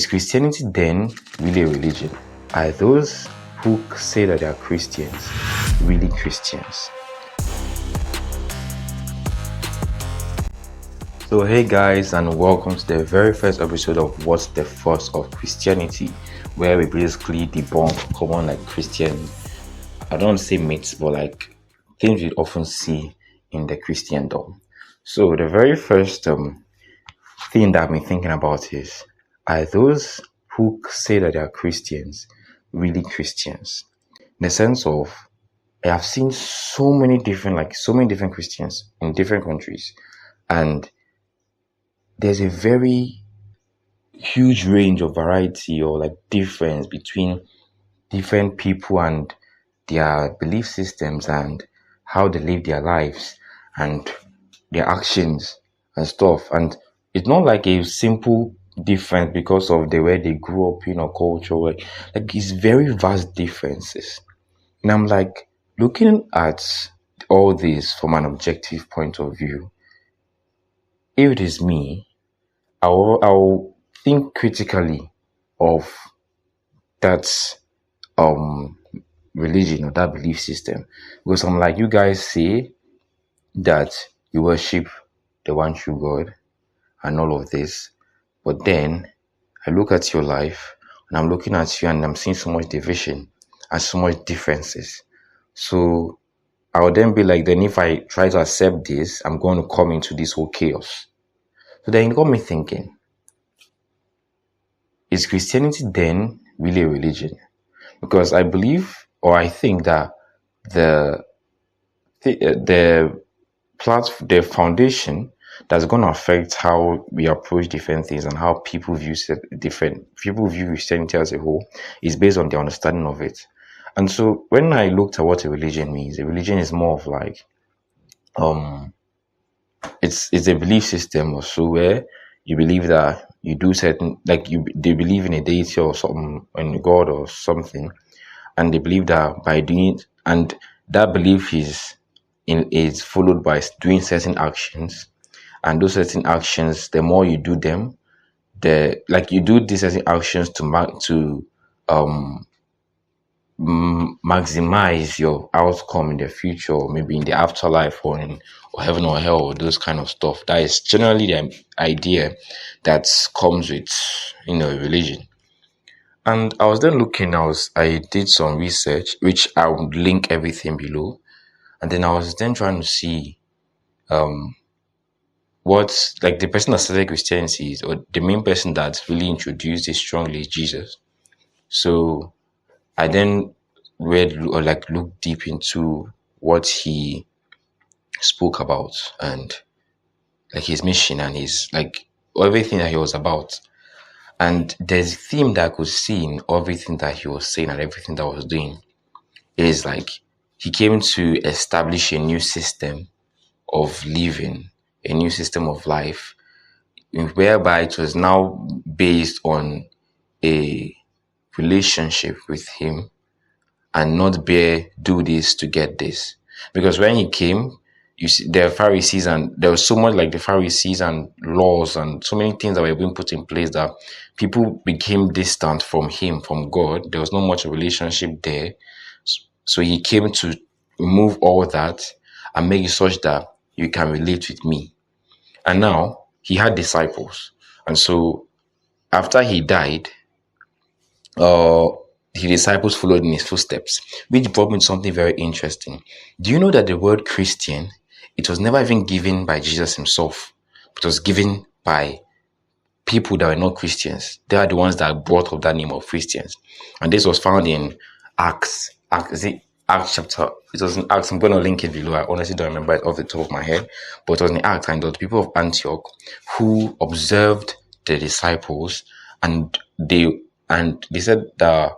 Is Christianity then really a religion? Are those who say that they are Christians really Christians? So hey guys, and welcome to the very first episode of What's the Force of Christianity, where we basically debunk common Christian, I don't say myths, but things we often see in the Christendom. So the very first thing that I've been thinking about is, are those who say that they are Christians really Christians? In the sense of, I have seen so many different Christians in different countries, and there's a very huge range of variety or difference between different people and their belief systems and how they live their lives and their actions and stuff. And it's not like a simple difference because of the way they grew up in a culture. It's very vast differences. And I'm looking at all this from an objective point of view. If it is me, I'll think critically of that religion or that belief system, because I'm you guys say that you worship the one true God and all of this, but then I look at your life and I'm looking at you and I'm seeing so much division and so much differences. So I would then be then if I try to accept this, I'm going to come into this whole chaos. So then it got me thinking, is Christianity then really a religion? Because I believe, or I think that the foundation that's going to affect how we approach different things and how people view Christianity as a whole is based on their understanding of it. And so when I looked at what a religion means, a religion is more of it's a belief system or so where you believe that you do certain, they believe in a deity or something, in God or something, and they believe that by doing it, and that belief is followed by doing certain actions, and those certain actions, the more you do them, you do these certain actions to maximize your outcome in the future, or maybe in the afterlife, or heaven or hell, or those kind of stuff. That is generally the idea that comes with a religion. And I was then looking, I did some research, which I would link everything below, and then I was then trying to see what the person that started Christianity is, or the main person that really introduced it strongly is Jesus. So I then read or looked deep into what he spoke about and his mission and his everything that he was about. And there's a theme that I could see in everything that he was saying and everything that I was doing. It is he came to establish a new system of living, a new system of life, whereby it was now based on a relationship with him and not do this to get this. Because when he came, you see the Pharisees, and there was so much the Pharisees and laws and so many things that were being put in place that people became distant from him, from God. There was not much of a relationship there. So he came to remove all that and make it such that you can relate with me. And now he had disciples. And so after he died, his disciples followed in his footsteps, which brought me to something very interesting. Do you know that the word Christian, it was never even given by Jesus himself. It was given by people that were not Christians. They are the ones that brought up that name of Christians. And this was found in Acts chapter. It was in Acts. I'm going to link it below. I honestly don't remember it off the top of my head. But it was in Acts, and there were people of Antioch who observed the disciples, and they said that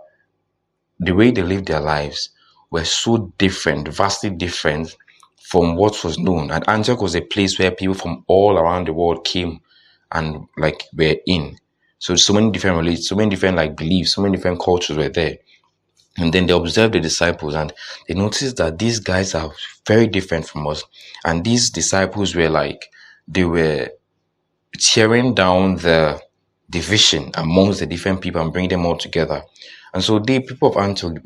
the way they lived their lives were so different, vastly different from what was known. And Antioch was a place where people from all around the world came and were in. So many different religions, so many different beliefs, so many different cultures were there. And then they observed the disciples, and they noticed that these guys are very different from us. And these disciples were they were tearing down the division amongst the different people and bring them all together. And so the people of Antioch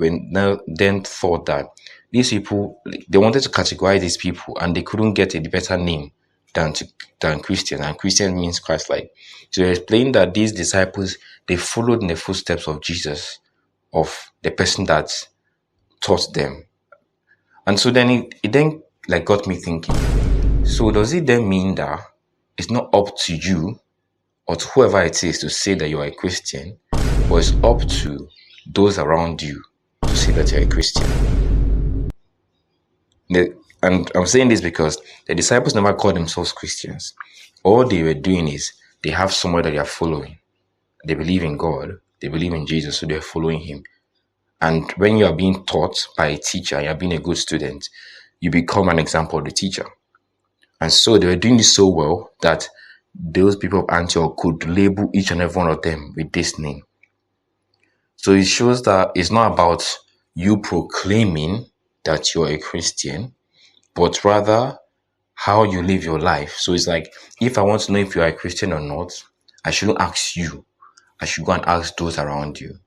then thought that these people, they wanted to categorize these people and they couldn't get a better name than than Christian. And Christian means Christ-like. So they explained that these disciples, they followed in the footsteps of Jesus, of the person that taught them. And so then it then like got me thinking. So does it then mean that it's not up to you or to whoever it is to say that you're a Christian, but it's up to those around you to say that you're a Christian? And I'm saying this because the disciples never called themselves Christians. All they were doing is they have someone that they are following. They believe in God, they believe in Jesus, so they're following him. And when you are being taught by a teacher, you're being a good student, you become an example of the teacher. And so they were doing this so well that those people of Antioch could label each and every one of them with this name. So it shows that it's not about you proclaiming that you're a Christian, but rather how you live your life. So it's like, if I want to know if you are a Christian or not, I shouldn't ask you. I should go and ask those around you.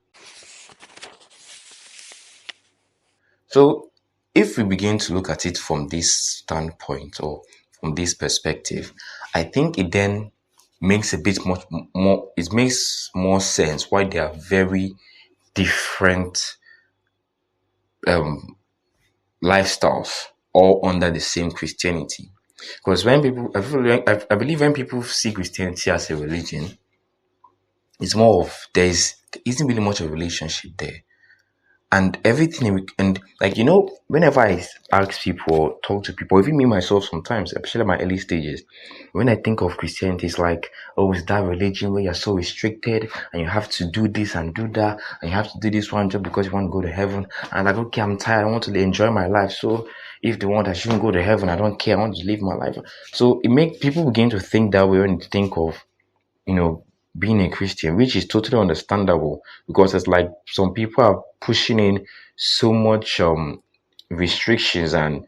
So if we begin to look at it from this standpoint or from this perspective, I think it then makes a bit much more, it makes more sense why they are very different lifestyles all under the same Christianity. Because when people, I believe when people see Christianity as a religion, it's more of there isn't really much of a relationship there. And everything, and like, whenever I ask people or talk to people, even me myself sometimes, especially in my early stages, when I think of Christianity, it's like, oh, it's that religion where you're so restricted and you have to do this and do that, and you have to do this one job because you want to go to heaven. And like, okay, I'm tired, I want to enjoy my life. So if they want, I shouldn't go to heaven, I don't care, I want to live my life. So it makes people begin to think that way when they think of, being a Christian, which is totally understandable, because it's like some people are pushing in so much restrictions, and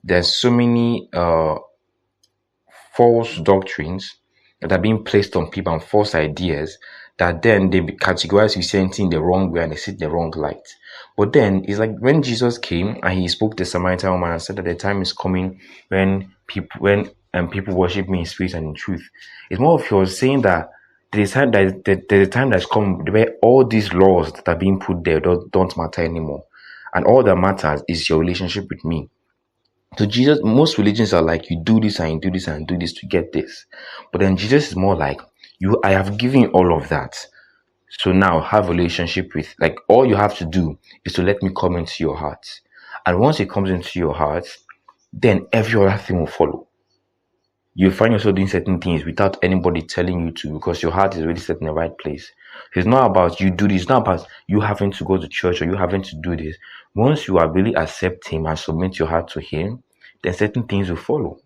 there's so many false doctrines that are being placed on people and false ideas that then they categorize Christianity in the wrong way and they see the wrong light. But then it's like when Jesus came and he spoke to the Samaritan woman and said that the time is coming when people worship me in spirit and in truth. It's more of you're saying that there's a time that's come where all these laws that are being put there don't matter anymore. And all that matters is your relationship with me. So Jesus, most religions are like, you do this and you do this and do this to get this. But then Jesus is more like, I have given you all of that. So now have a relationship with, like, all you have to do is to let me come into your heart. And once it comes into your heart, then every other thing will follow. You find yourself doing certain things without anybody telling you to, because your heart is already set in the right place. It's not about you do this. It's not about you having to go to church or you having to do this. Once you are really accept him and submit your heart to him, then certain things will follow.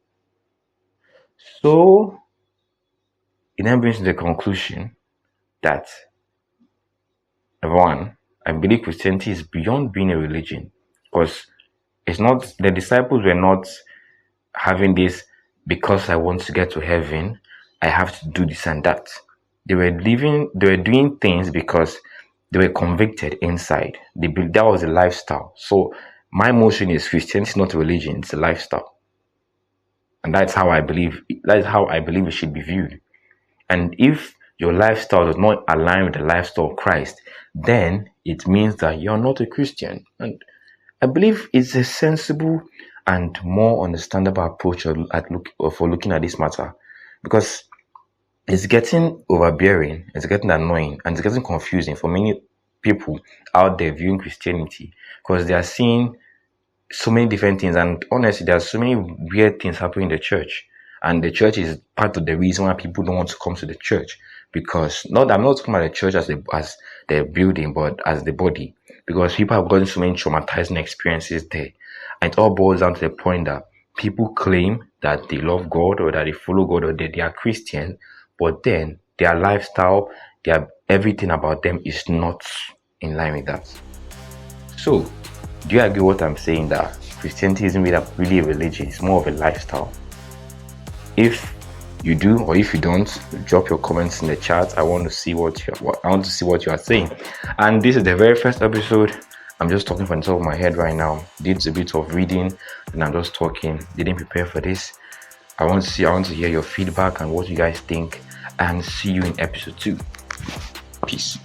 So it then brings to the conclusion that, one, I believe Christianity is beyond being a religion, because it's not, the disciples were not having this because I want to get to heaven, I have to do this and that. They were doing things because they were convicted inside. That was a lifestyle. So my motion is Christianity is not a religion, it's a lifestyle. And that's how I believe it should be viewed. And if your lifestyle does not align with the lifestyle of Christ, then it means that you're not a Christian. And I believe it's a sensible and more understandable approach for looking at this matter, because it's getting overbearing, it's getting annoying, and it's getting confusing for many people out there viewing Christianity, because they are seeing so many different things, and honestly, there are so many weird things happening in the church, and the church is part of the reason why people don't want to come to the church. Because I'm not talking about the church as the building, but as the body, because people have gotten so many traumatizing experiences there, and it all boils down to the point that people claim that they love God or that they follow God or that they are Christian, but then their lifestyle, everything about them is not in line with that. So, do you agree with what I'm saying, that Christianity isn't really a religion, it's more of a lifestyle? If you do, or if you don't, drop your comments in the chat. I want to see what you are saying. And this is the very first episode. I'm just talking from the top of my head right now. Did a bit of reading and I'm just talking. Didn't prepare for this. I want to hear your feedback and what you guys think, and see you in episode 2. Peace.